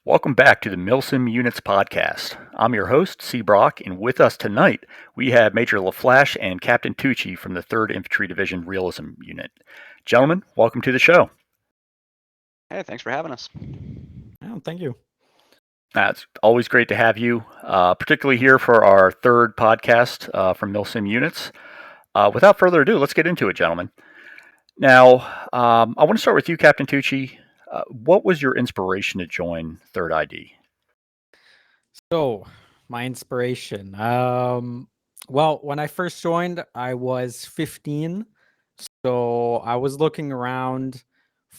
Welcome back to the Milsim Units Podcast. I'm your host, C. Brock, and with us tonight we have Major LaFlash and Captain Tucci from the 3rd Infantry Division Realism Unit. Gentlemen, welcome to the show. Hey, thanks for having us. Oh, thank you. It's always great to have you, particularly here for our 3rd podcast from Milsim Units. Without further ado, let's get into it, gentlemen. Now, I want to start with you, Captain Tucci. What was your inspiration to join 3rd ID? So, my inspiration. Well, when I first joined, I was 15. So I was looking around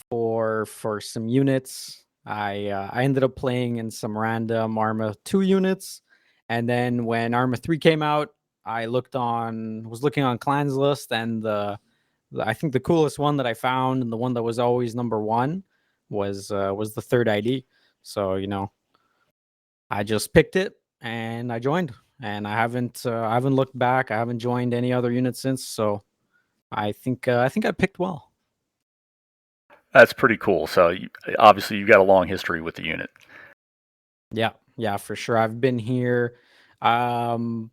for some units. I ended up playing in some random Arma 2 units, and then when Arma 3 came out, I was looking on Clans list, and I think the coolest one that I found and the one that was always number 1 was the 3rd ID. So I just picked it and I joined, and I haven't looked back. I haven't joined any other unit since. So I think I picked well. That's pretty cool. So obviously you've got a long history with the unit. Yeah, for sure. I've been here. Coming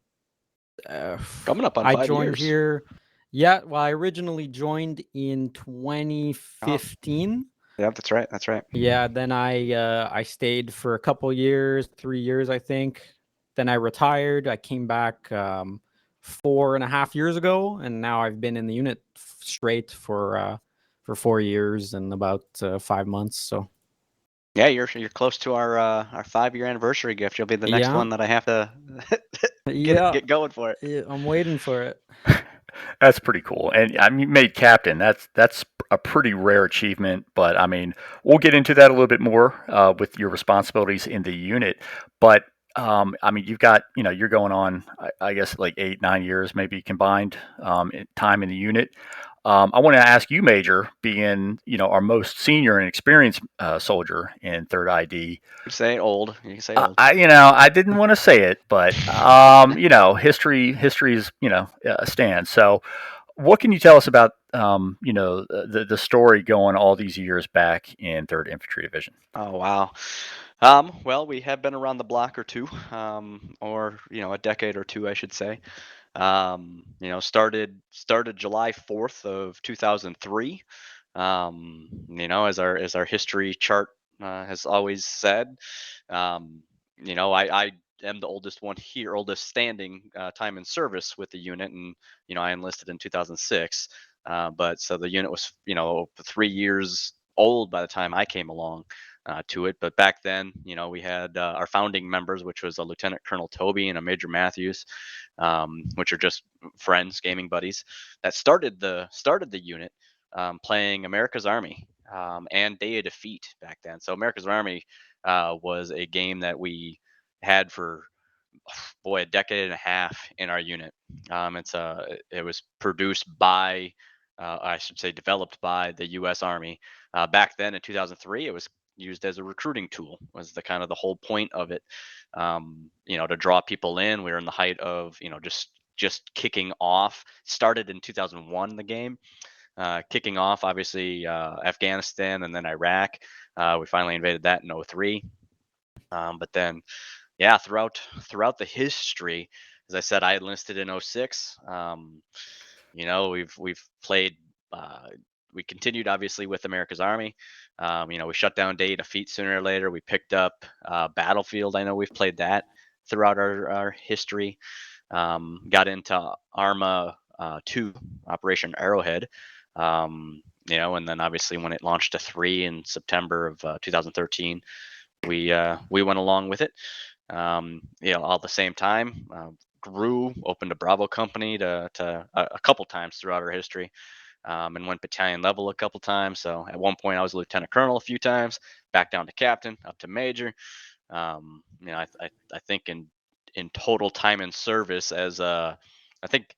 up on 5 years. I joined here. Yeah, well, I originally joined in 2015. Yeah, that's right. Yeah, then I stayed for a couple years, 3 years, I think. Then I retired. I came back 4.5 years ago, and now I've been in the unit straight for 4 years and about 5 months. So yeah, you're close to our 5-year anniversary gift. You'll be the next one that I have to get going for it. Yeah, I'm waiting for it. That's pretty cool. And I mean, you made captain. That's a pretty rare achievement. But I mean, we'll get into that a little bit more with your responsibilities in the unit. But I mean, you've got you're going on, I guess, like 8-9 years maybe combined time in the unit. I want to ask you, Major, being our most senior and experienced soldier in 3rd ID. You can say old. I didn't want to say it, but history is stands. So, what can you tell us about the story going all these years back in 3rd Infantry Division? Oh wow. Well, we have been around the block or two, or a decade or two, I should say. Started July 4th of 2003. As our history chart has always said. I am the oldest one here, oldest standing time in service with the unit, and I enlisted in 2006. But so the unit was 3 years old by the time I came along to it. But back then, we had our founding members, which was a Lieutenant Colonel Toby and a Major Matthews, which are just friends, gaming buddies, that started the unit playing America's Army and Day of Defeat back then. So America's Army was a game that we had for a decade and a half in our unit. It was produced by, I should say, developed by the U.S. Army. Back then in 2003, it was used as a recruiting tool. Was the whole point of it. To draw people in. We were in the height of just kicking off. Started in 2001 the game. Kicking off obviously Afghanistan and then Iraq. We finally invaded that in 2003. But then throughout the history, as I said, I enlisted in 2006. We've played. We continued obviously with America's Army. We shut down Day of Defeat sooner or later. We picked up Battlefield. I know we've played that throughout our history. Got into Arma 2, Operation Arrowhead. And then obviously when it launched to 3 in September of 2013, we went along with it. All at the same time, grew, opened a Bravo company to a couple times throughout our history, and went battalion level a couple times. So at one point I was a lieutenant colonel a few times, back down to captain, up to major. I think in total time in service as I think,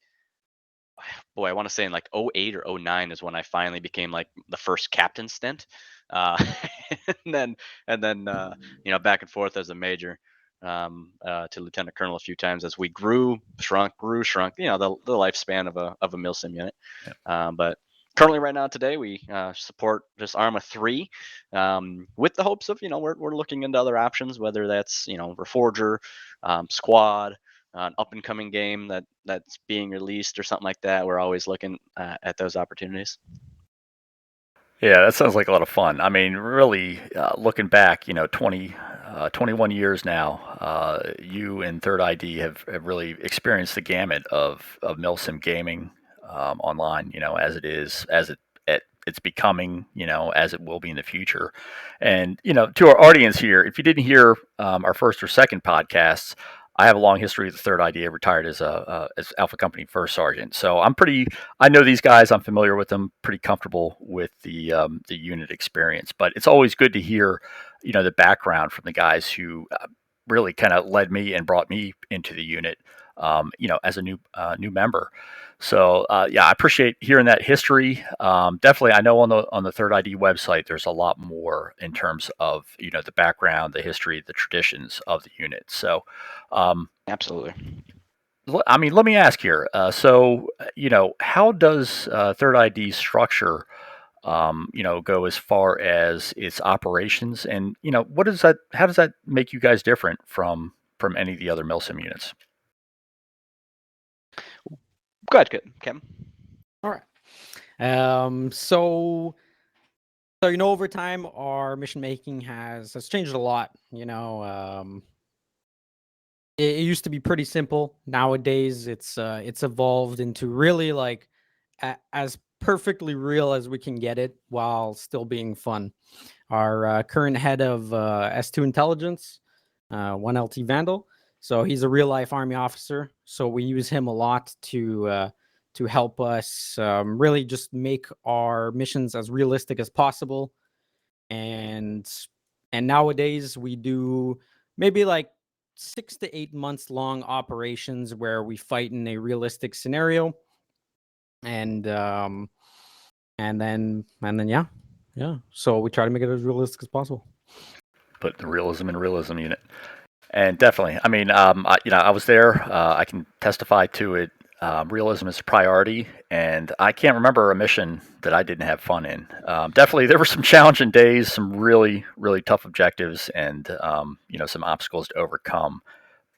I want to say in like 2008 or 2009 is when I finally became like the first captain stint. And then back and forth as a major to lieutenant colonel a few times as we grew, shrunk. The lifespan of a Milsim unit. But currently right now today we support just Arma 3 with the hopes of we're looking into other options, whether that's Reforger, Squad, an up and coming game that's being released or something like that. We're always looking at those opportunities. Yeah, that sounds like a lot of fun. I mean, really, looking back, 21 years now, you and Third ID have really experienced the gamut of Milsim gaming online, as it is, it's becoming, as it will be in the future. And, to our audience here, if you didn't hear our first or second podcasts, I have a long history with the Third ID. I retired as Alpha Company First Sergeant. So I know these guys. I'm familiar with them. Pretty comfortable with the unit experience. But it's always good to hear, the background from the guys who really kind of led me and brought me into the unit, as a new member. So yeah, I appreciate hearing that history. Definitely, I know on the Third ID website, there's a lot more in terms of the background, the history, the traditions of the unit. So. Absolutely. I mean, let me ask here. How does Third ID structure, go as far as its operations, and what does that? How does that make you guys different from any of the other Milsim units? Go ahead, good, Kim. All right. Over time, our mission making has changed a lot. It used to be pretty simple. Nowadays, it's evolved into really like as perfectly real as we can get it while still being fun. Our current head of S2 intelligence, 1LT Vandal. So he's a real life Army officer. So we use him a lot to help us really just make our missions as realistic as possible. And nowadays we do maybe like 6 to 8 months long operations where we fight in a realistic scenario, and then yeah. So we try to make it as realistic as possible. But the realism unit. And definitely, I mean, I was there. I can testify to it. Realism is a priority, and I can't remember a mission that I didn't have fun in. Definitely, there were some challenging days, some really, really tough objectives, and some obstacles to overcome.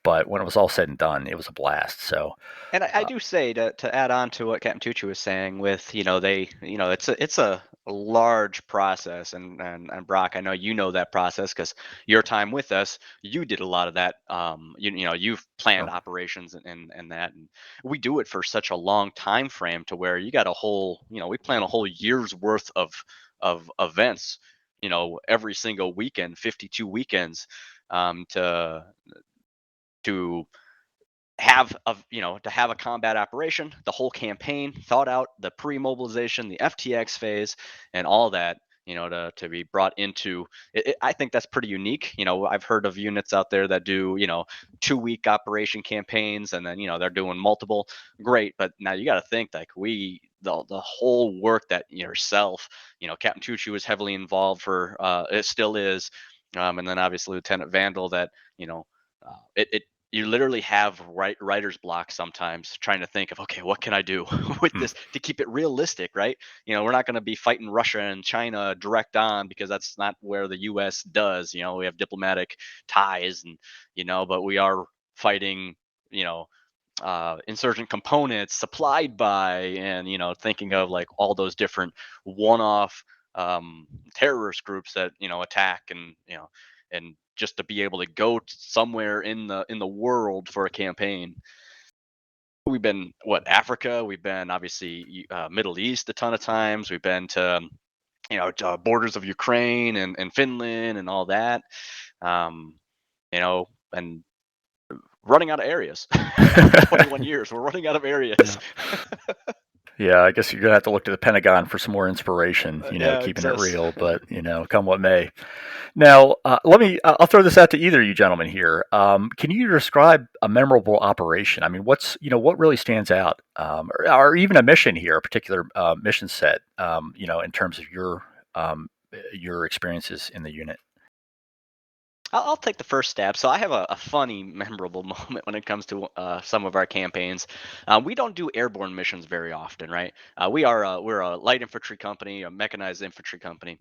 But when it was all said and done, it was a blast. So, And I do say to add on to what Captain Tucci was saying with, it's a large process, and Brock, I know you know that process because your time with us, you did a lot of that. You've planned oh, operations and that, and we do it for such a long time frame to where you got a whole, we plan a whole year's worth of events, every single weekend, 52 weekends, to to to have a combat operation, the whole campaign thought out, the pre-mobilization, the FTX phase, and all that, to be brought into it. I think that's pretty unique. I've heard of units out there that do 2-week operation campaigns, and then they're doing multiple. Great, but now you got to think like the whole work that yourself, Captain Tucci was heavily involved for. It still is, and then obviously Lieutenant Vandal. That it you literally have writer's block sometimes trying to think of, okay, what can I do with hmm. this to keep it realistic, right? We're not going to be fighting Russia and China direct on because that's not where the US does. We have diplomatic ties, and but we are fighting, you know insurgent components supplied by, and thinking of like all those different one-off terrorist groups that attack, and just to be able to go somewhere in the world for a campaign. We've been Africa. We've been obviously Middle East a ton of times. We've been to to borders of Ukraine and Finland and all that. Um, and running out of areas. After 21 years, we're running out of Yeah. areas. Yeah, I guess you're gonna have to look to the Pentagon for some more inspiration. Yeah, it Keeping it exists. real, but come what may. Now, let me. I'll throw this out to either of you gentlemen here. Can you describe a memorable operation? I mean, what really stands out, or even a mission here, a particular mission set, in terms of your experiences in the unit. I'll take the first stab. So I have a funny, memorable moment when it comes to some of our campaigns. We don't do airborne missions very often, right? We're a light infantry company, a mechanized infantry company.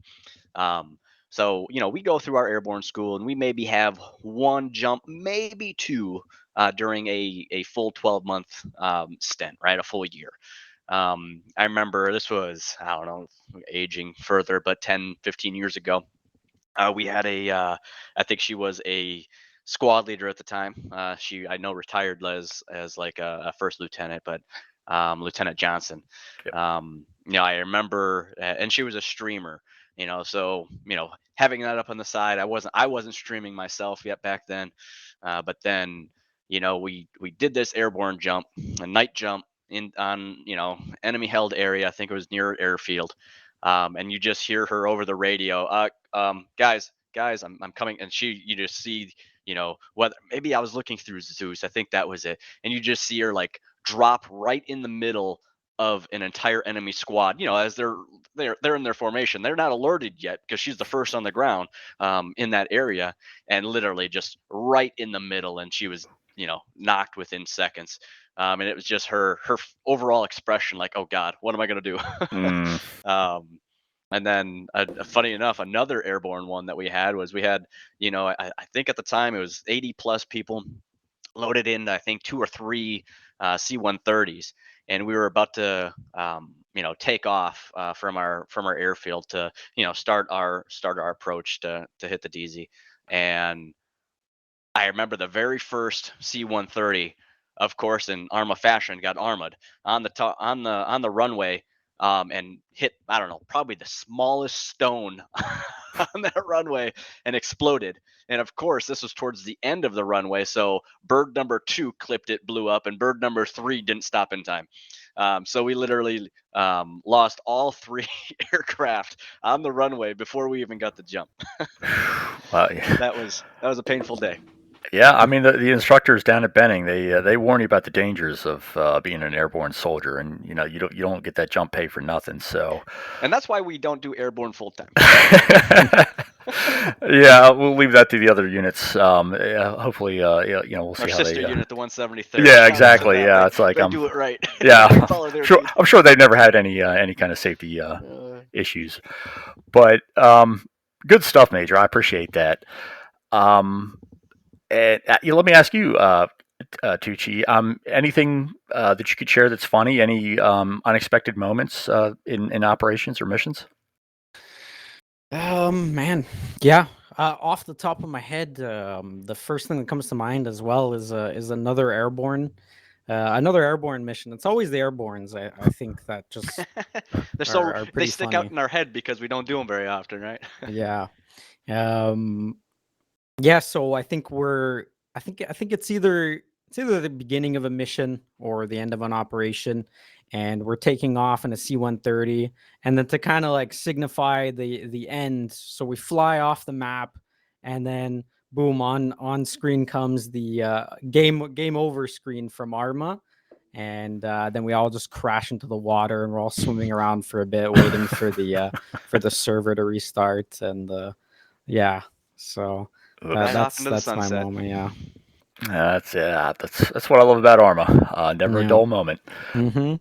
Um, so we go through our airborne school, and we maybe have one jump, maybe two, during a full 12-month stint, right? A full year. I remember this was, I don't know, aging further, but 10, 15 years ago. We had I think she was a squad leader at the time. I know retired as like a first lieutenant, but Lieutenant Johnson. Yep. I remember, and she was a streamer. So having that up on the side, I wasn't streaming myself yet back then, but then we did this airborne jump, a night jump in on enemy held area. I think it was near airfield. And you just hear her over the radio, guys, I'm coming. And you just see, whether maybe I was looking through Zeus, I think that was it. And you just see her like drop right in the middle of an entire enemy squad, as they're in their formation. They're not alerted yet because she's the first on the ground in that area, and literally just right in the middle. And she was, knocked within seconds. And it was just her overall expression, like, oh God, what am I going to do? Mm. And then, funny enough, another airborne one that we had was, I think at the time it was 80 plus people loaded in, I think, 2 or 3 C-130s, and we were about to, take off from our airfield to, start our approach to hit the DZ. And I remember the very first C-130, of course, in Arma fashion, got armored on the on the runway, and hit, I don't know, probably the smallest stone on that runway, and exploded. And of course, this was towards the end of the runway, so bird number 2 clipped it, blew up, and bird number 3 didn't stop in time. So we literally lost all 3 aircraft on the runway before we even got the jump. Wow. That was a painful day. Yeah, I mean the instructors down at Benning, they warn you about the dangers of being an airborne soldier, and you don't get that jump pay for nothing. So And that's why we don't do airborne full time. yeah, we'll leave that to the other units. Hopefully, we'll see Our how sister they. unit, the 173rd. Yeah, Shout out to exactly. them. Yeah, it's like They do it right. Yeah, They follow their sure. lead. I'm sure they've never had any kind of safety issues, but good stuff, Major. I appreciate that. Um, and let me ask you, Tucci, anything that you could share that's funny? Any unexpected moments in operations or missions? Man, yeah. Off the top of my head, the first thing that comes to mind as well is another airborne mission. It's always the airbornes. I think that just are They pretty stick out funny. in our head because we don't do them very often, right? Yeah. Um, yeah. So I think it's either the beginning of a mission or the end of an operation, and we're taking off in a C-130, and then to kind of like signify the end, so we fly off the map, and then boom, on screen comes the game over screen from Arma, and then we all just crash into the water, and we're all swimming around for a bit, waiting for the server to restart, and yeah, so Right off that's into the that's my sunset. moment. Yeah. That's what I love about Arma. Never a Yeah. dull moment. Mm-hmm.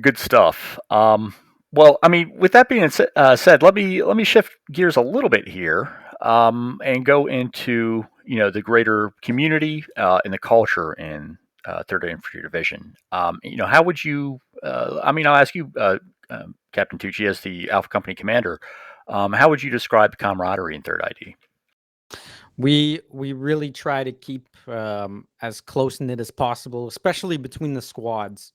Good stuff. Well, I mean, with that being said, let me shift gears a little bit here and go into the greater community and the culture in Third Infantry Division. How would you? I mean, I'll ask you, Captain Tucci, as the Alpha Company commander. How would you describe the camaraderie in Third ID? We really try to keep as close knit as possible, especially between the squads.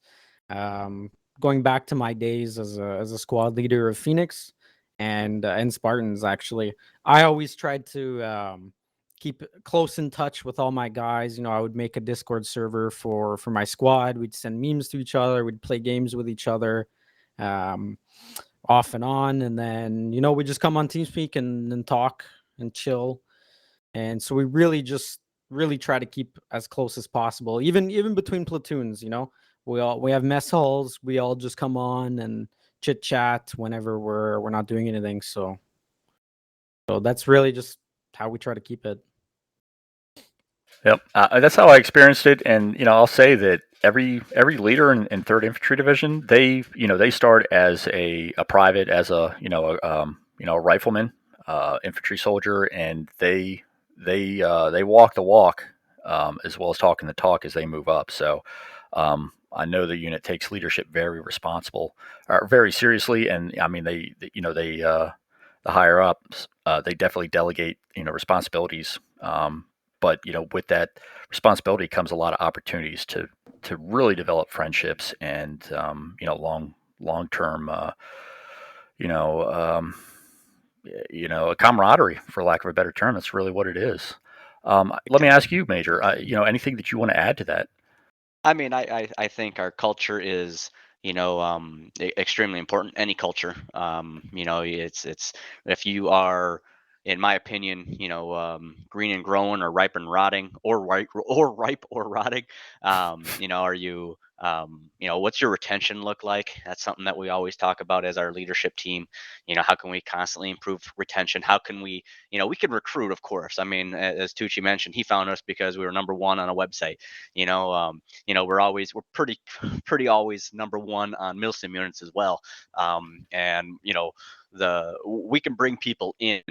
Um, Going back to my days as a squad leader of Phoenix and Spartans, actually, I always tried to keep close in touch with all my guys. I would make a Discord server for my squad. We'd send memes to each other. We'd play games with each other. Um, Off and on, and then we just come on TeamSpeak and talk and chill. And so we really try to keep as close as possible, even between platoons. We have mess halls. We all just come on and chit chat whenever we're not doing anything. So that's really just how we try to keep it. Yep, that's how I experienced it, and I'll say that every leader in Third Infantry Division, they start as a private, as a rifleman, infantry soldier, and they walk the walk, as well as talking the talk as they move up. So I know the unit takes leadership very responsible, or very seriously, and I mean they the higher ups, they definitely delegate responsibilities. But with that responsibility comes a lot of opportunities to really develop friendships and long term you know um, a camaraderie, for lack of a better term. That's really what it is. Let me ask you, Major. Anything that you want to add to that? I mean, I think our culture is, extremely important. Any culture, it's if you are, in my opinion, green and growing, or ripe and rotting, or ripe or rotting. Are you, what's your retention look like? That's something that we always talk about as our leadership team. How can we constantly improve retention? How can we, we can recruit, of course. I mean, as Tucci mentioned, he found us because we were number one on a website. You know, um, we're pretty pretty always number one on Milsim units as well. And the we can bring people in,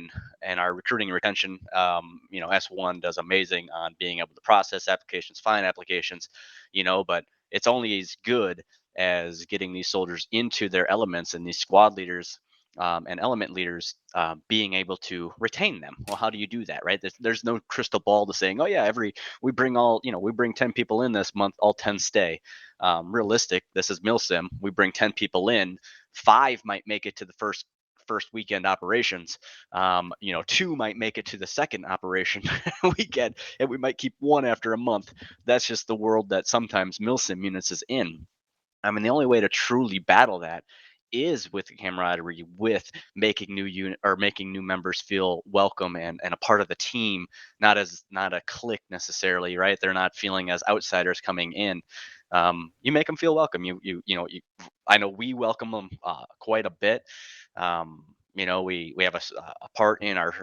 and our recruiting and retention, S1 does amazing on being able to process applications, find applications, but it's only as good as getting these soldiers into their elements, and these squad leaders, and element leaders, being able to retain them. Well, how do you do that, right? There's no crystal ball to saying, oh yeah, we bring 10 people in this month, all 10 stay. Realistic, this is Milsim. We bring 10 people in, 5 might make it to the first weekend operations. Two might make it to the second operation weekend, and we might keep one after a month. That's just the world that sometimes Milsim units is in. I mean, the only way to truly battle that is with camaraderie, with making making new members feel welcome and a part of the team, not a clique necessarily, right? They're not feeling as outsiders coming in. You make them feel welcome. I know we welcome them quite a bit. We have a part in our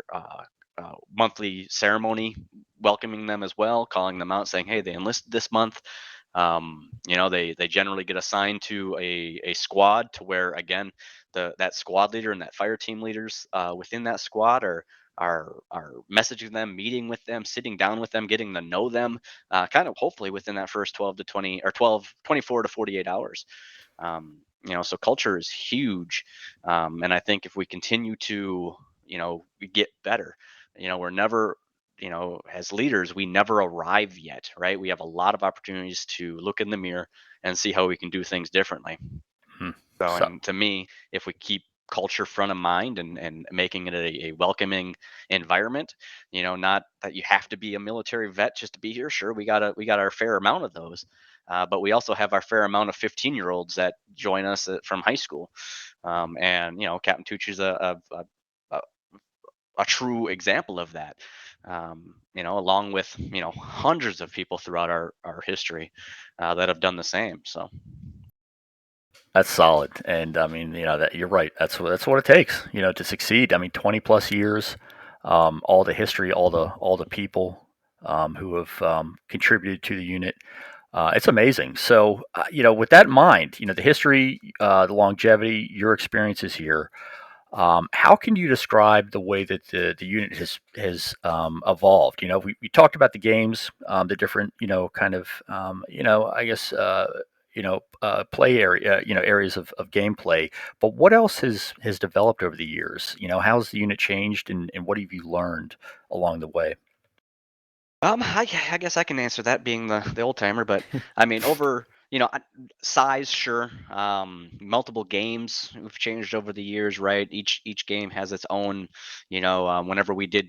monthly ceremony welcoming them as well, calling them out, saying, hey, they enlisted this month. They generally get assigned to a squad, to where, again, that squad leader and that fire team leaders within that squad are messaging them, meeting with them, sitting down with them, getting to know them, kind of hopefully within that first 12 to 20, or 24 to 48 hours. So culture is huge. And I think if we continue to, get better, we're never, as leaders, we never arrive yet, right? We have a lot of opportunities to look in the mirror and see how we can do things differently. Hmm. So, So and to me, if we keep culture front of mind, and making it a welcoming environment, not that you have to be a military vet just to be here. Sure, we got our fair amount of those, but we also have our fair amount of 15-year-olds that join us from high school. And Captain Tucci is a, a true example of that. Along with hundreds of people throughout our history that have done the same. So that's solid, and I mean, that you're right. That's what it takes, to succeed. I mean, 20 plus years, all the history, all the people who have contributed to the unit. It's amazing. So, with that in mind, the history, the longevity, your experiences here. How can you describe the way that the unit has evolved? We talked about the games, the different kind of I guess play area, areas of gameplay. But what else has developed over the years? How's the unit changed, and what have you learned along the way? I guess I can answer that, being the old timer, but I mean, over, size, sure. Multiple games we've changed over the years, right? Each game has its own, whenever we did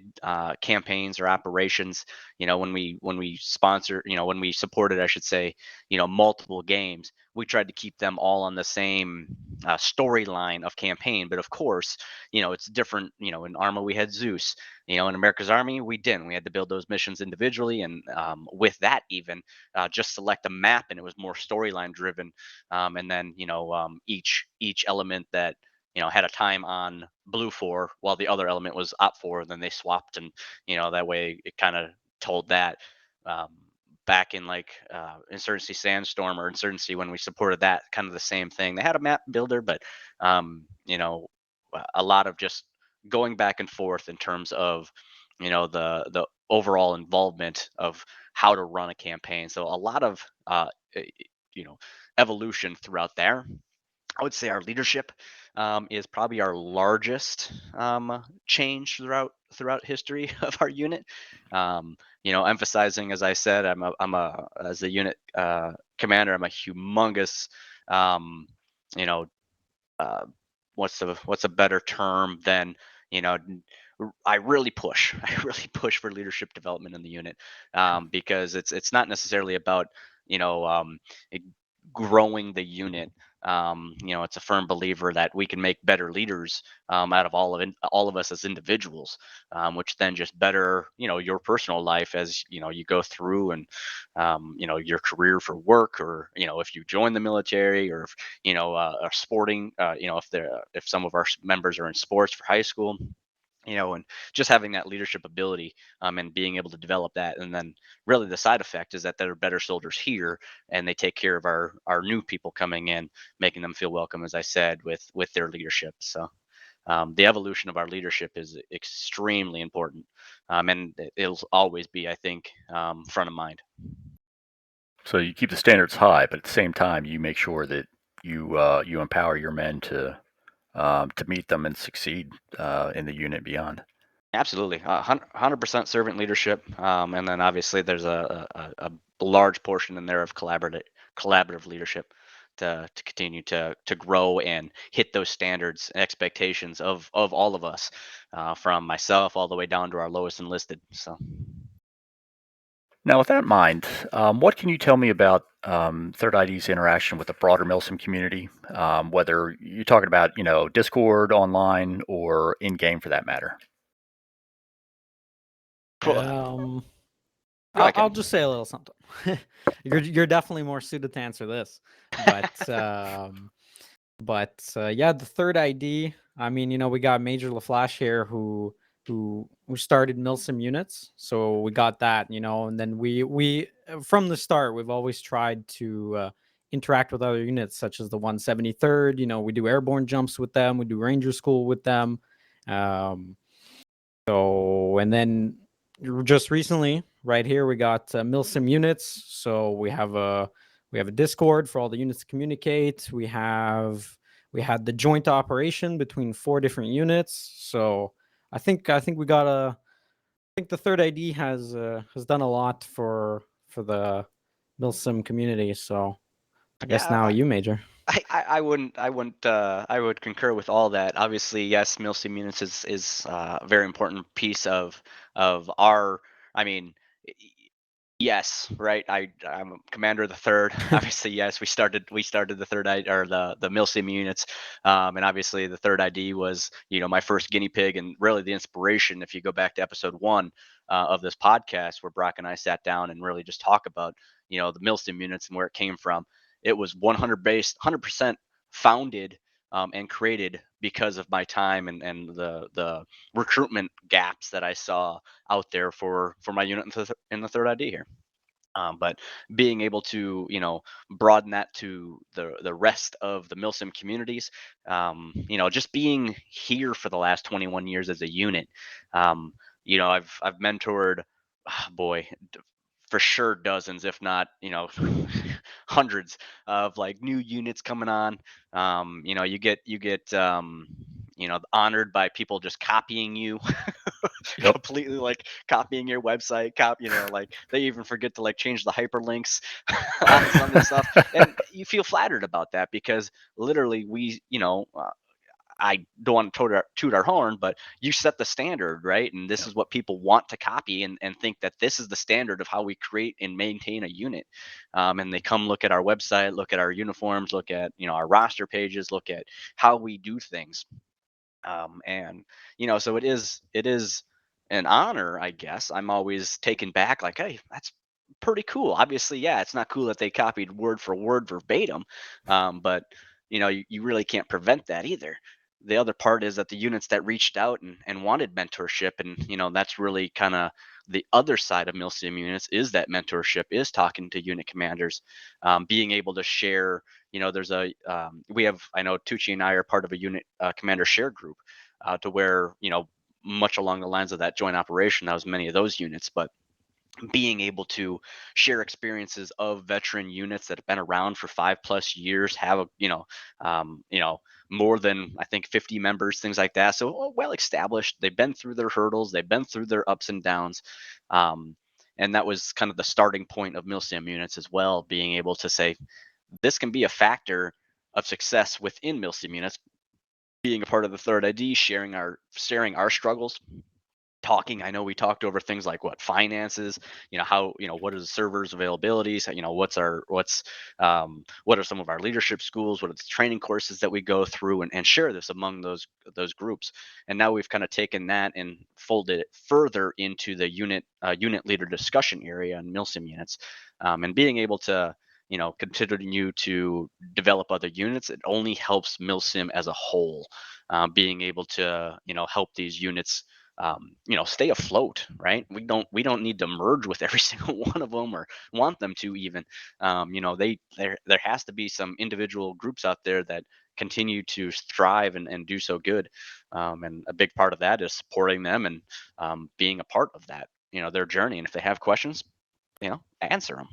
campaigns or operations, when we sponsor, when we supported, I should say, multiple games, we tried to keep them all on the same storyline of campaign. But of course, it's different. In Arma we had Zeus. In America's Army, we didn't. We had to build those missions individually, and with that, even just select a map, and it was more storyline driven. And then each element that had a time on blue 4 while the other element was op 4, and then they swapped, and that way it kind of told that. Um, Back in like Insurgency Sandstorm or Insurgency, when we supported that, kind of the same thing. They had a map builder, but a lot of just going back and forth in terms of the overall involvement of how to run a campaign. So a lot of you know evolution throughout there. I would say our leadership is probably our largest change throughout history of our unit. Emphasizing, as I said, I'm a as a unit commander, I'm a humongous, um, you know, uh, what's a better term than you know I really push. I really push for leadership development in the unit, because it's not necessarily about you know um, it- growing the unit. It's a firm believer that we can make better leaders out of all of us as individuals, which then just better your personal life as you go through, and your career for work, or if you join the military, or if are sporting, if some of our members are in sports for high school, and just having that leadership ability, and being able to develop that. And then really the side effect is that they're better soldiers here, and they take care of our new people coming in, making them feel welcome, as I said, with their leadership. So the evolution of our leadership is extremely important, and it'll always be, I think, front of mind. So you keep the standards high, but at the same time, you make sure that you empower your men to meet them and succeed in the unit beyond. Absolutely, 100% servant leadership, and then obviously there's a large portion in there of collaborative leadership to continue to grow and hit those standards and expectations of all of us, from myself all the way down to our lowest enlisted. So. Now, with that in mind, what can you tell me about Third ID's interaction with the broader Milsim community? Whether you're talking about, Discord, online, or in game for that matter. Cool. Um, Go ahead, I'll Kevin. just say a little something. You're definitely more suited to answer this, but yeah, the third ID. I mean, we got Major LaFlash here who started Milsim units, so we got that, and then we from the start we've always tried to interact with other units such as the 173rd. We do airborne jumps with them, we do Ranger School with them. So, and then just recently, right here, we got Milsim units. So we have a Discord for all the units to communicate. We had the joint operation between 4 different units. So I think the third ID has done a lot for the Milsim community. So I guess now Yeah, you, Major. I would concur with all that. Obviously, yes, Milsim units is a very important piece of our. I mean, yes, right. I'm a commander of the third. Obviously, yes, we started the third ID, or the Milsim units, and obviously the third ID was my first guinea pig, and really the inspiration. If you go back to episode 1 of this podcast, where Brock and I sat down and really just talk about the Milsim units and where it came from, it was 100% founded, and created because of my time, and the recruitment gaps that I saw out there for my unit in the third ID here. But being able to broaden that to the rest of the Milsim communities, just being here for the last 21 years as a unit, I've mentored, boy, for sure dozens, if not hundreds of like new units coming on. You get honored by people just copying you, Yep. completely like copying your website, like they even forget to like change the hyperlinks on some of the stuff, and you feel flattered about that, because literally I don't want to toot our horn, but you set the standard, right? And this Yep. is what people want to copy, and think that this is the standard of how we create and maintain a unit. And they come look at our website, look at our uniforms, look at our roster pages, look at how we do things. And so it is an honor, I guess. I'm always taken back, like, hey, that's pretty cool. Obviously, yeah, it's not cool that they copied word for word verbatim, but you really can't prevent that either. the other part is that the units that reached out and wanted mentorship, and that's really kind of the other side of Milsim units, is that mentorship, is talking to unit commanders, being able to share. There's we have, I know Tucci and I are part of a unit commander share group, to where much along the lines of that joint operation, that was many of those units, but being able to share experiences of veteran units that have been around for 5+ years, have more than, I think, 50 members, things like that. So well established. They've been through their hurdles. They've been through their ups and downs. And that was kind of the starting point of Milsim units as well, being able to say this can be a factor of success within Milsim units, being a part of the third ID, sharing our struggles, talking. I know we talked over things like what finances, how, what is the servers availabilities, what are some of our leadership schools, what are the training courses that we go through, and share this among those groups. And now we've kind of taken that and folded it further into the unit leader discussion area in Milsim units, and being able to continue to develop other units. It only helps Milsim as a whole, being able to help these units stay afloat, right? We don't need to merge with every single one of them, or want them to even. There has to be some individual groups out there that continue to thrive and do so good. And a big part of that is supporting them, and being a part of that, their journey. And if they have questions, answer them.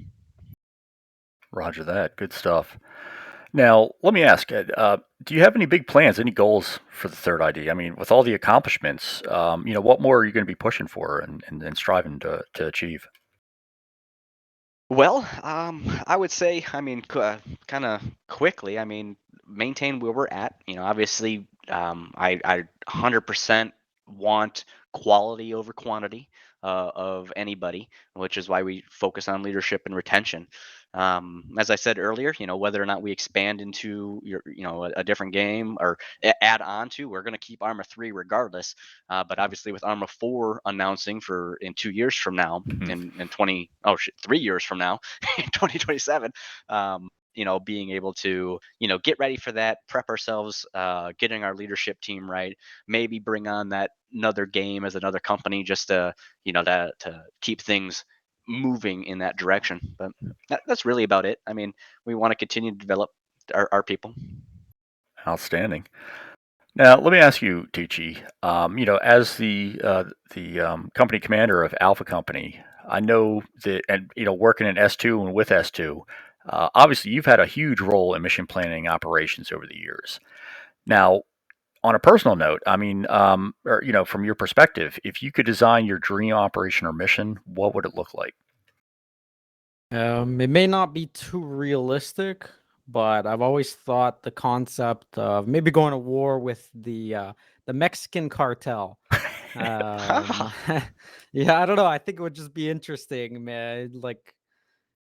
Roger that. Good stuff. Now, let me ask, do you have any big plans, any goals for the third ID? I mean, with all the accomplishments, what more are you going to be pushing for and striving to achieve? Well, I would say, I mean, kind of quickly, I mean, maintain where we're at. Obviously, I 100% want quality over quantity of anybody, which is why we focus on leadership and retention. As I said earlier, whether or not we expand into a different game, or add on to, we're going to keep Arma 3 regardless. But obviously, with Arma 4 announcing for in 2 years from now, Mhm. in 20, oh shit, 3 years from now, in 2027, being able to get ready for that, prep ourselves, getting our leadership team right, maybe bring on that another game as another company, just to to keep things moving in that direction. But that's really about it. I mean, we want to continue to develop our people. Outstanding. Now, let me ask you, Tucci. As the company commander of Alpha Company, I know that, and working in S2 and with S2, obviously you've had a huge role in mission planning operations over the years. Now, on a personal note, I mean, or from your perspective, if you could design your dream operation or mission, what would it look like? It may not be too realistic, but I've always thought the concept of maybe going to war with the Mexican cartel. Um, yeah, I don't know. I think it would just be interesting, man. Like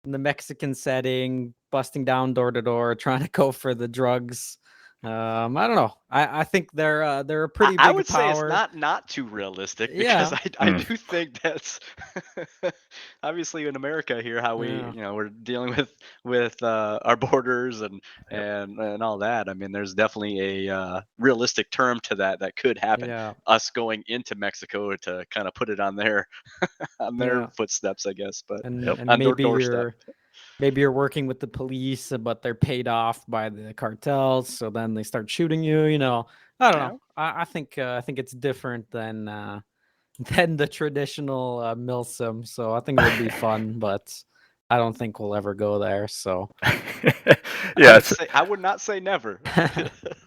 in the Mexican setting, busting down door to door, trying to go for the drugs. I don't know. I think they're a pretty I big would say it's power. not too realistic, because Yeah, I Hmm. do think that's obviously in America here, how we yeah, we're dealing with our borders and Yep. and all that. I mean, there's definitely a realistic term to that could happen. yeah, Us going into Mexico to kind of put it on their on their yeah. footsteps, I guess, but And Yep. and on their maybe doorstep. you're working with the police, but they're paid off by the cartels, so then they start shooting you. I don't know. Yeah. I think it's different than than the traditional Milsim. So I think it would be fun, but I don't think we'll ever go there. So Yeah, it's I would not say never.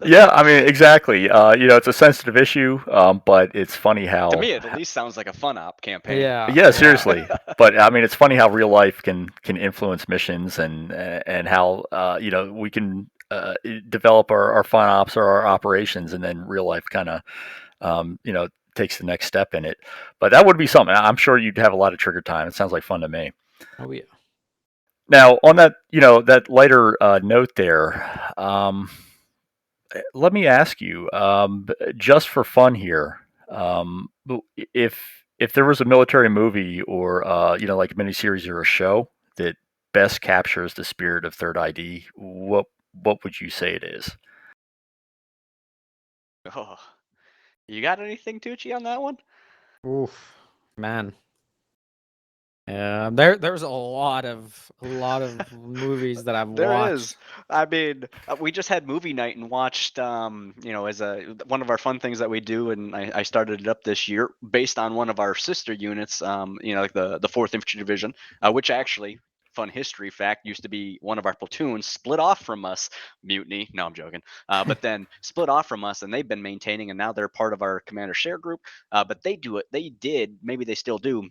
yeah. I mean, exactly. It's a sensitive issue, but it's funny To how. me, it at least sounds like a fun op campaign. yeah, Yeah, yeah, seriously. But I mean, it's funny how real life can influence missions, and how we can develop our fun ops or our operations, and then real life kind of takes the next step in it. But that would be something. I'm sure you'd have a lot of trigger time. It sounds like fun to me. oh yeah. Now, on that lighter note there, let me ask you, just for fun here, if there was a military movie, or like a miniseries or a show that best captures the spirit of Third ID, what would you say it is? Oh, you got anything, Tucci, on that one? Oof, man. Yeah, there's a lot of movies that I've There is. watched. I mean, we just had movie night and watched, as one of our fun things that we do, and I started it up this year based on one of our sister units, like the Fourth Infantry Division, which actually, fun history fact, used to be one of our platoons, split off from us, mutiny. No, I'm joking. But then split off from us, and they've been maintaining, and now they're part of our commander share group. But they do it. They did. Maybe they still do,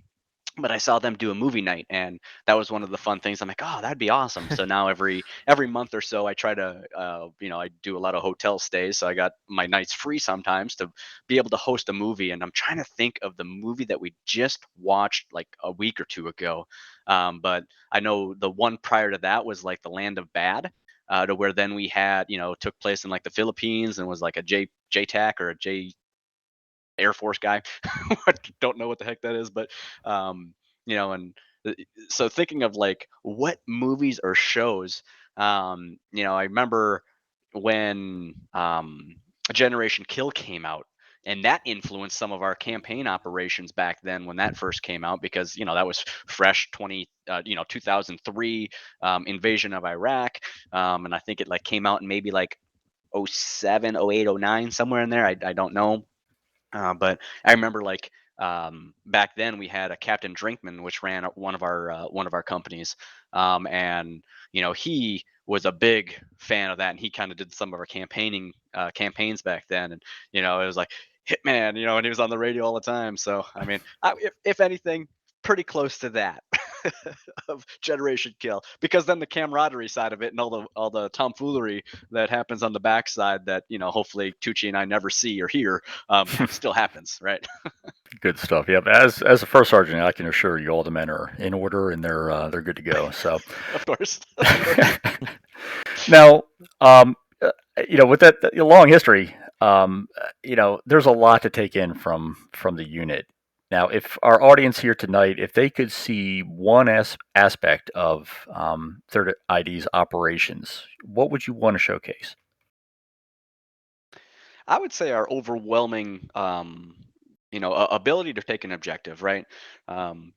but I saw them do a movie night, and that was one of the fun things. I'm like, oh, that'd be awesome. So now every month or so, I try to, I do a lot of hotel stays, so I got my nights free sometimes to be able to host a movie. And I'm trying to think of the movie that we just watched like a week or two ago, but I know the one prior to that was like The Land of Bad. To where then we had, took place in like the Philippines and was like a JTAC or a J Air Force guy. I don't know what the heck that is, but and so thinking of like what movies or shows, I remember when Generation Kill came out. And that influenced some of our campaign operations back then when that first came out, because that was fresh 2003 invasion of Iraq, and I think it like came out in maybe like '07, '08, '09, somewhere in there. I don't know, but I remember like back then we had a Captain Drinkman, which ran one of our companies, and he was a big fan of that, and he kind of did some of our campaigns back then, and it was like Hitman, and he was on the radio all the time. So I mean, if anything, pretty close to that of Generation Kill, because then the camaraderie side of it and all the tomfoolery that happens on the backside that hopefully Tucci and I never see or hear, still happens, right? Good stuff. Yep. As a first sergeant, I can assure you all the men are in order and they're good to go. So Of course, of course. now, with that long history, there's a lot to take in from the unit. Now, if our audience here tonight, if they could see one aspect of Third ID's operations, what would you want to showcase? I would say our overwhelming, ability to take an objective, right? Um,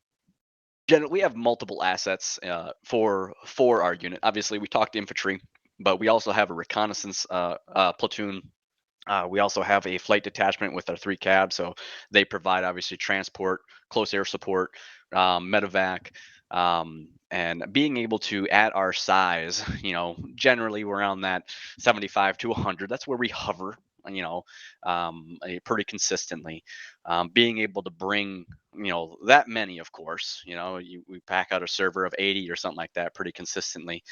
we have multiple assets for our unit. Obviously, we talked infantry, but we also have a reconnaissance platoon. We also have a flight detachment with our three cabs, so they provide obviously transport, close air support, medevac, and being able to, at our size, generally we're around that 75 to 100. That's where we hover, pretty consistently. Being able to bring, that many, of course, we pack out a server of 80 or something like that pretty consistently.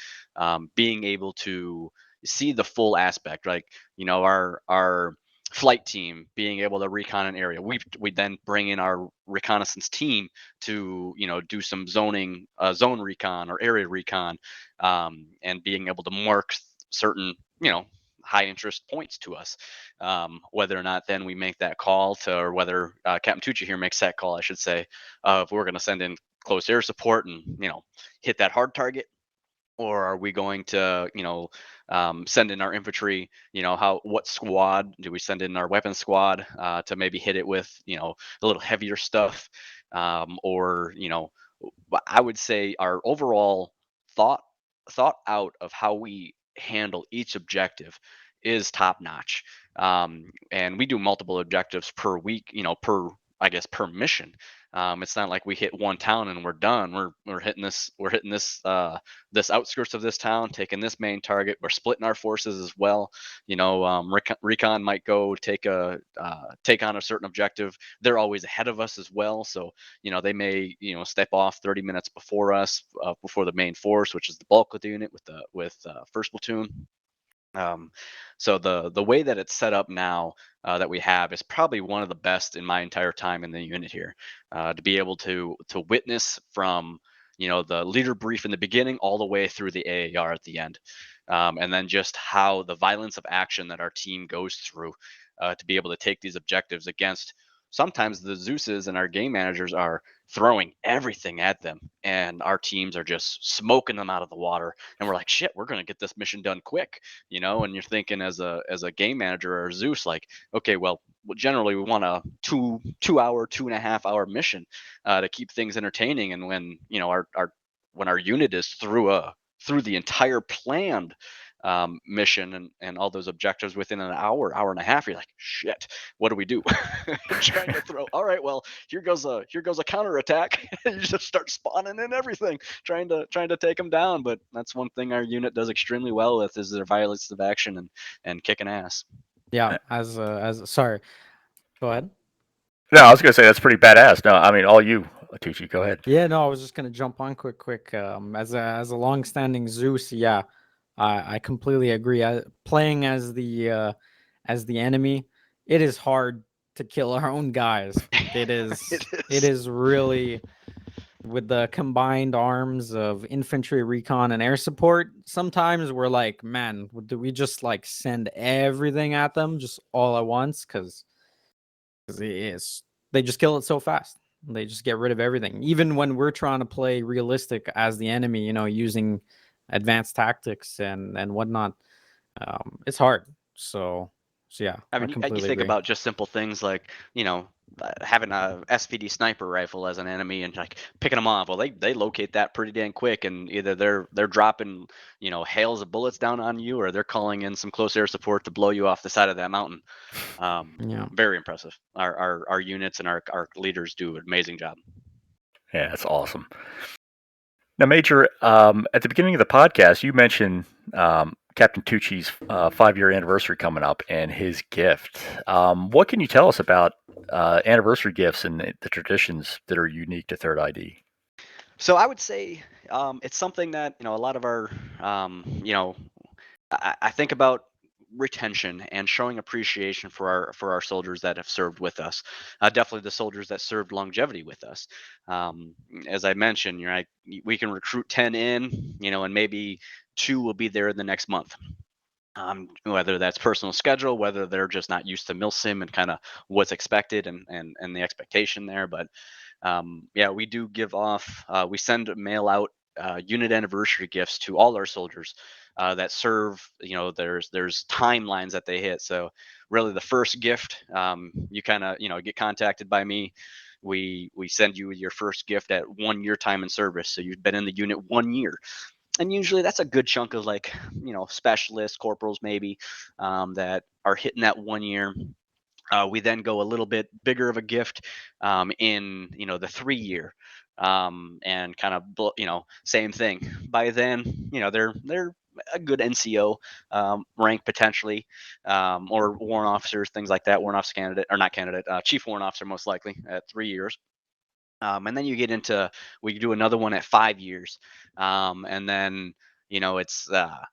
Being able to see the full aspect, like our flight team being able to recon an area. We then bring in our reconnaissance team to do some zone recon or area recon, and being able to mark certain high interest points to us. Whether or not then we make that call to, or whether Captain Tucci here makes that call, I should say, if we're going to send in close air support and hit that hard target, or are we going to send in our infantry? What squad do we send in? Our weapon squad to maybe hit it with a little heavier stuff, or I would say our overall thought thought out of how we handle each objective is top notch. And we do multiple objectives per week, per, I guess, per mission. It's not like we hit one town and we're done. We're hitting this outskirts of this town, taking this main target. We're splitting our forces as well. Recon might go take on a certain objective. They're always ahead of us as well, so they may step off 30 minutes before us, before the main force, which is the bulk of the unit with first platoon. um, so the way that it's set up now, that we have, is probably one of the best in my entire time in the unit here. To be able to witness from the leader brief in the beginning all the way through the AAR at the end, and then just how the violence of action that our team goes through, to be able to take these objectives against sometimes the Zeus's and our game managers are throwing everything at them, and our teams are just smoking them out of the water. And we're like, shit, we're gonna get this mission done quick, And you're thinking as a game manager or Zeus, like, okay, well, generally we want a 2 hour, 2.5 hour mission to keep things entertaining. And when our when our unit is through the entire planned mission and all those objectives within an hour, hour and a half, you're like, shit, what do we do? You're trying to throw. All right, well, here goes a counterattack. You just start spawning in everything, trying to take them down. But that's one thing our unit does extremely well with is their violence of action and kicking ass. Yeah, as sorry, go ahead. No, I was gonna say that's pretty badass. No, I mean all you, Tucci. Go ahead. Yeah, no, I was just gonna jump on quick. As a long-standing Zeus, yeah, I completely agree. Playing as the enemy, it is hard to kill our own guys. It It it is. is really, with the combined arms of infantry, recon, and air support. Sometimes we're like, man, do we just like send everything at them just all at once? Because they just kill it so fast. They just get rid of everything. Even when we're trying to play realistic as the enemy, using advanced tactics and whatnot, it's hard. So yeah, I I mean, you completely think agree. about just simple things like, having a SPD sniper rifle as an enemy and like picking them off. Well, they locate that pretty dang quick, and either they're dropping, hails of bullets down on you, or they're calling in some close air support to blow you off the side of that mountain. Yeah. Very impressive. Our units and our leaders do an amazing job. Yeah, that's awesome. Now, Major, at the beginning of the podcast, you mentioned Captain Tucci's 5-year anniversary coming up and his gift. What can you tell us about anniversary gifts and the traditions that are unique to Third ID? So I would say it's something that a lot of our I think about retention and showing appreciation for our soldiers that have served with us. Definitely the soldiers that served longevity with us. Um, as I mentioned, we can recruit 10 in, and maybe 2 will be there in the next month. Whether that's personal schedule, whether they're just not used to Milsim and kind of what's expected and the expectation there. But yeah, we do give off. We send mail out unit anniversary gifts to all our soldiers that serve. There's timelines that they hit. So really, the first gift, you kind of get contacted by me. We send you your first gift at 1 year time in service. So you've been in the unit 1 year, and usually that's a good chunk of like specialists, corporals maybe, that are hitting that 1 year. We then go a little bit bigger of a gift in the 3 year, and kind of same thing. By then, they're a good NCO rank potentially, or warrant officers, things like that. Warrant officer candidate or not candidate, chief warrant officer most likely at 3 years. And then you get into we do another one at 5 years, and then it's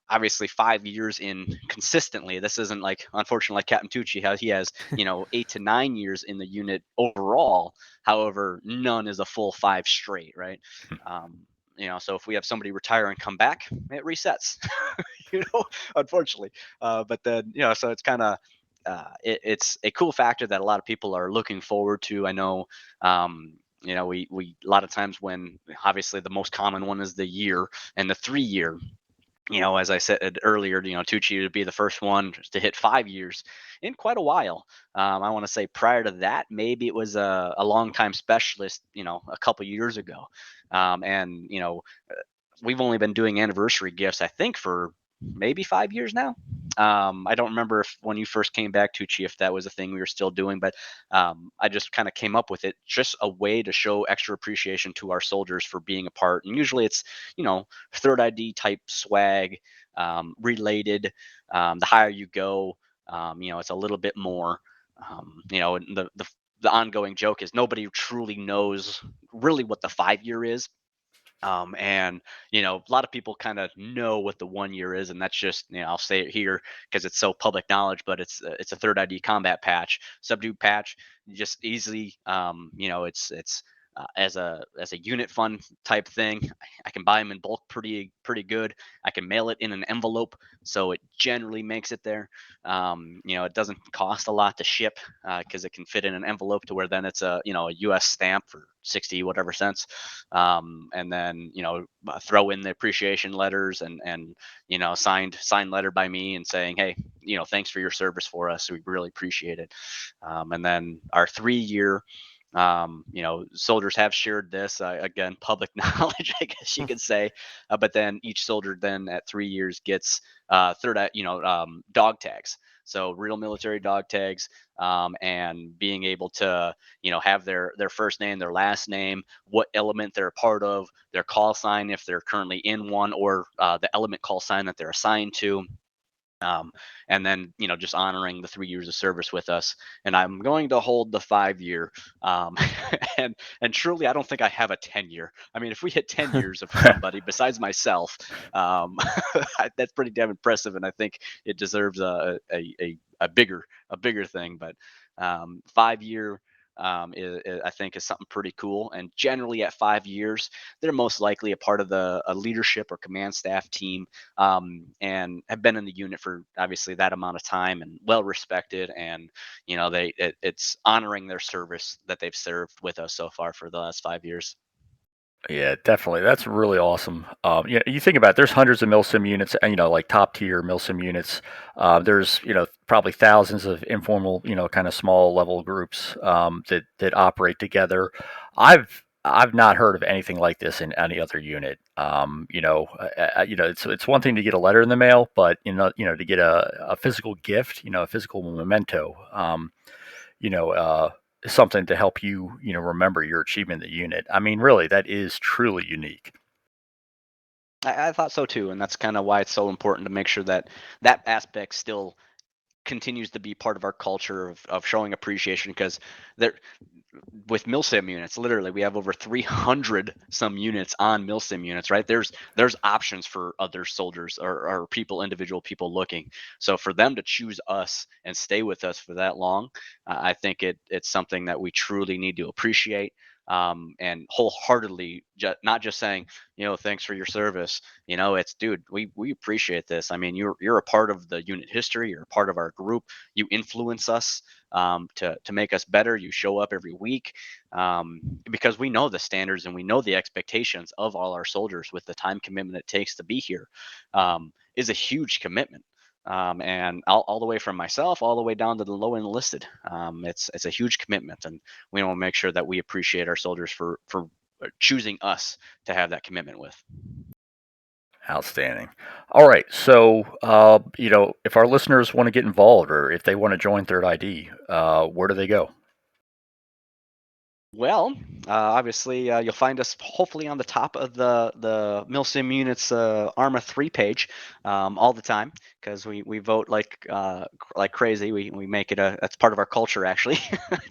obviously 5 years in consistently. This isn't like unfortunately like Captain Tucci how he has 8 to 9 years in the unit overall. However, none is a full 5 straight, right? So if we have somebody retire and come back, it resets. Unfortunately, but then so it's kind of it's a cool factor that a lot of people are looking forward to. I know we a lot of times when obviously the most common one is the year and the 3 year. As I said earlier, Tucci would be the first one to hit 5 years in quite a while. I want to say prior to that, maybe it was a long time specialist, a couple years ago. And we've only been doing anniversary gifts, I think, for maybe 5 years now. I don't remember if when you first came back, Tucci, if that was a thing we were still doing, but I just kind of came up with it, just a way to show extra appreciation to our soldiers for being a part. And usually it's, third ID type swag, related. The higher you go, it's a little bit more. And the ongoing joke is nobody truly knows really what the 5 year is. And a lot of people kind of know what the 1 year is, and that's just I'll say it here because it's so public knowledge, but it's a third ID combat patch, subdue patch, just easily. It's as a unit fund type thing. I can buy them in bulk pretty good. I can mail it in an envelope, so it generally makes it there. It doesn't cost a lot to ship because it can fit in an envelope to where then it's a U.S. stamp for 60 whatever cents, and then throw in the appreciation letters and signed letter by me and saying, hey, thanks for your service for us. We really appreciate it. And then our 3-year, soldiers have shared this again, public knowledge, I guess you could say. But then each soldier then at 3 years gets dog tags. So real military dog tags, and being able to have their first name, their last name, what element they're a part of, their call sign if they're currently in one, or the element call sign that they're assigned to. um, and then just honoring the 3 years of service with us. And I'm going to hold the 5 year, um, and truly I don't think I have a 10 year. I mean, if we hit 10 years of somebody besides myself, um, that's pretty damn impressive, and I think it deserves a bigger thing. But 5 year, I think is something pretty cool. And generally at 5 years, they're most likely a part of a leadership or command staff team, and have been in the unit for obviously that amount of time and well respected. And it's honoring their service that they've served with us so far for the last 5 years. Yeah, definitely. That's really awesome. You think about it, there's hundreds of Milsim units, and like top tier Milsim units. There's probably thousands of informal, kind of small level groups that operate together. I've not heard of anything like this in any other unit. It's one thing to get a letter in the mail, but to get a physical gift, a physical memento. You know, uh, Something to help you, remember your achievement in the unit. I mean, really, that is truly unique. I thought so too, and that's kind of why it's so important to make sure that that aspect still continues to be part of our culture of showing appreciation. Because there, with milsim units, literally we have over 300 some units on milsim units, right? There's options for other soldiers, or people, individual people looking. So for them to choose us and stay with us for that long, I think it's something that we truly need to appreciate, and wholeheartedly, not just saying, thanks for your service. It's, dude, we appreciate this. I mean, you're a part of the unit history, you're a part of our group, you influence us, to make us better. You show up every week, because we know the standards and we know the expectations of all our soldiers, with the time commitment it takes to be here, is a huge commitment. And all the way from myself all the way down to the low enlisted, it's a huge commitment, and we want to make sure that we appreciate our soldiers for choosing us to have that commitment with. Outstanding. All right. So, if our listeners want to get involved, or if they want to join Third ID, where do they go? Well, obviously, you'll find us hopefully on the top of the Milsim Units Arma 3 page, all the time, because we vote like crazy. We make it that's part of our culture, actually,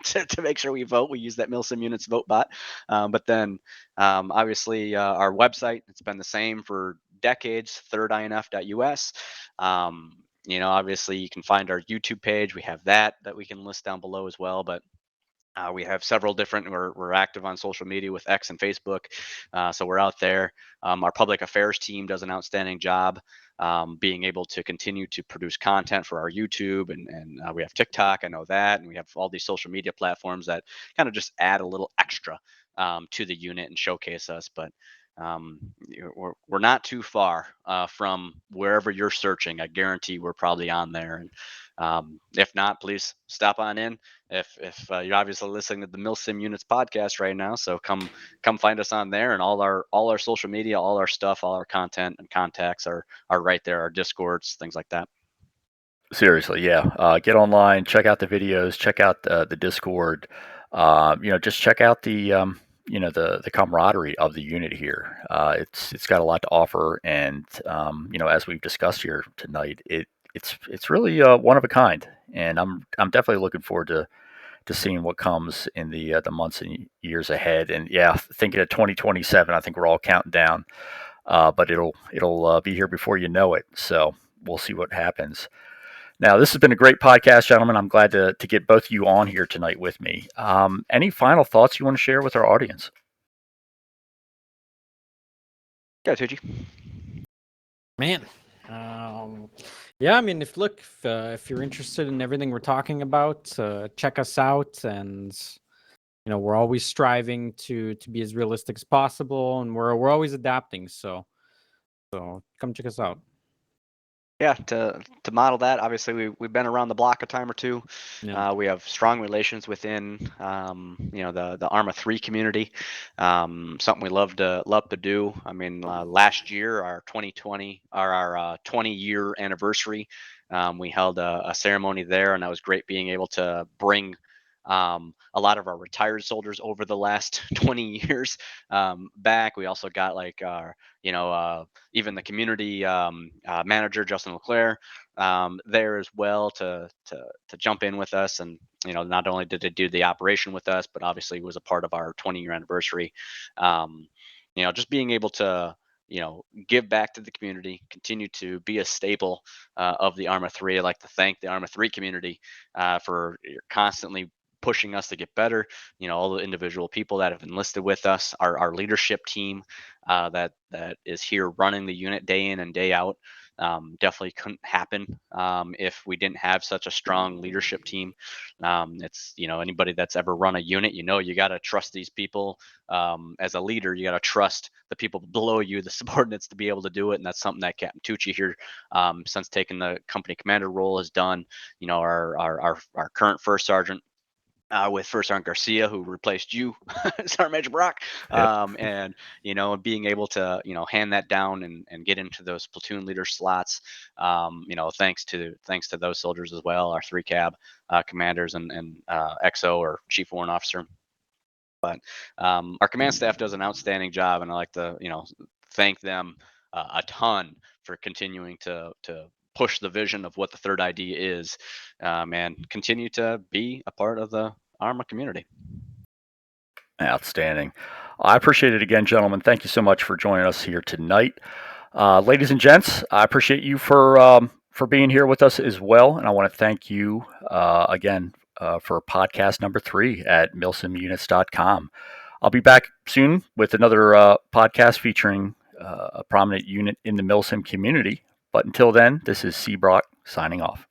to make sure we vote. We use that Milsim Units vote bot. But then, obviously, our website, it's been the same for decades, thirdinf.us. Obviously, you can find our YouTube page. We have that we can list down below as well. But we have several different. We're active on social media with X and Facebook, so we're out there. Our public affairs team does an outstanding job, being able to continue to produce content for our YouTube, and we have TikTok. I know that, and we have all these social media platforms that kind of just add a little extra, to the unit and showcase us. But we're not too far from wherever you're searching. I guarantee we're probably on there. And if not, please stop on in. If you're obviously listening to the Milsim Units podcast right now, so come find us on there, and all our social media, all our stuff, all our content and contacts are right there. Our Discords, things like that. Seriously, yeah. Get online, check out the videos, check out the Discord. Just check out the camaraderie of the unit here. It's got a lot to offer, and as we've discussed here tonight, it's really one of a kind, and I'm definitely looking forward to seeing what comes in the months and years ahead. And yeah, thinking of 2027, I think we're all counting down, but it'll be here before you know it. So we'll see what happens. Now, this has been a great podcast, gentlemen. I'm glad to get both of you on here tonight with me. Any final thoughts you want to share with our audience? Yeah, Tucci. Man, yeah, I mean, if you're interested in everything we're talking about, check us out, and we're always striving to be as realistic as possible, and we're always adapting. So come check us out. Yeah, to model that, obviously we've been around the block a time or two. Yeah. We have strong relations within the Arma 3 community. Something we love to do. I mean, last year, our 2020 or our 20-year anniversary, we held a ceremony there, and that was great being able to bring a lot of our retired soldiers over the last 20 years back. We also got like our even the community manager Justin Leclerc there as well to jump in with us, and not only did they do the operation with us, but obviously was a part of our 20-year anniversary. Just being able to give back to the community, continue to be a staple of the Arma 3. I'd like to thank the Arma 3 community for constantly pushing us to get better. All the individual people that have enlisted with us, our leadership team that is here running the unit day in and day out. Definitely couldn't happen if we didn't have such a strong leadership team. It's anybody that's ever run a unit, you got to trust these people. As a leader, you got to trust the people below you, the subordinates, to be able to do it, and that's something that Captain Tucci here, since taking the company commander role, has done. Our current first sergeant, with First Sergeant Garcia, who replaced you, Sergeant Major Brock, Yep. and being able to hand that down and get into those platoon leader slots. Thanks to those soldiers as well, our 3 cab commanders and XO or Chief Warrant Officer. But our command staff does an outstanding job, and I like to thank them a ton for continuing to push the vision of what the third ID is, and continue to be a part of the Arma community. Outstanding. I appreciate it again, gentlemen. Thank you so much for joining us here tonight. Ladies and gents, I appreciate you for being here with us as well. And I want to thank you again for podcast number 3 at milsimunits.com. I'll be back soon with another podcast featuring a prominent unit in the Milsim community. But until then, this is C. Brock signing off.